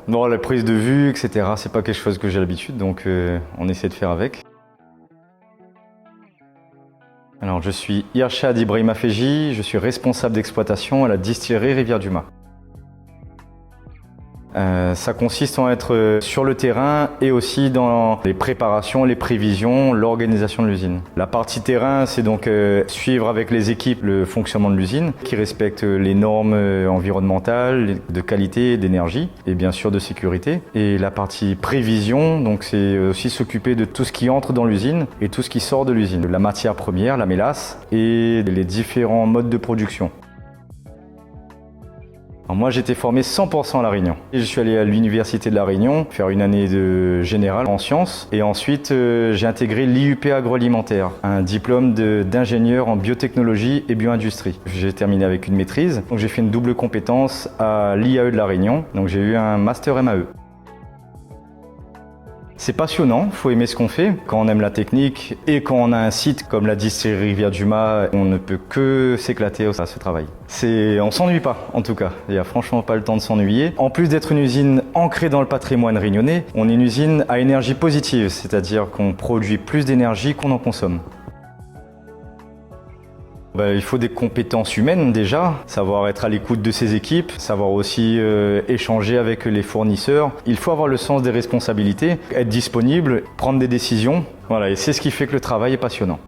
Non, la prise de vue, etc., c'est pas quelque chose que j'ai l'habitude, donc on essaie de faire avec. Alors, je suis Irshad Ibrahim Afeji, je suis responsable d'exploitation à la distillerie Rivière-du-Mât. Ça consiste en être sur le terrain et aussi dans les préparations, les prévisions, l'organisation de l'usine. La partie terrain, c'est donc suivre avec les équipes le fonctionnement de l'usine qui respecte les normes environnementales, de qualité, d'énergie et bien sûr de sécurité. Et la partie prévision, donc c'est aussi s'occuper de tout ce qui entre dans l'usine et tout ce qui sort de l'usine. La matière première, la mélasse et les différents modes de production. Alors moi, j'étais formé 100% à La Réunion. Et je suis allé à l'université de La Réunion faire une année de générale en sciences. Et ensuite, j'ai intégré l'IUP agroalimentaire, un diplôme d'ingénieur en biotechnologie et bioindustrie. J'ai terminé avec une maîtrise. Donc j'ai fait une double compétence à l'IAE de La Réunion. Donc j'ai eu un master MAE. C'est passionnant, il faut aimer ce qu'on fait. Quand on aime la technique et quand on a un site comme la distillerie Rivière-du-Mât, on ne peut que s'éclater à ce travail. On s'ennuie pas, en tout cas. Il n'y a franchement pas le temps de s'ennuyer. En plus d'être une usine ancrée dans le patrimoine réunionnais, on est une usine à énergie positive, c'est-à-dire qu'on produit plus d'énergie qu'on en consomme. Il faut des compétences humaines déjà, savoir être à l'écoute de ses équipes, savoir aussi échanger avec les fournisseurs. Il faut avoir le sens des responsabilités, être disponible, prendre des décisions. Voilà, et c'est ce qui fait que le travail est passionnant.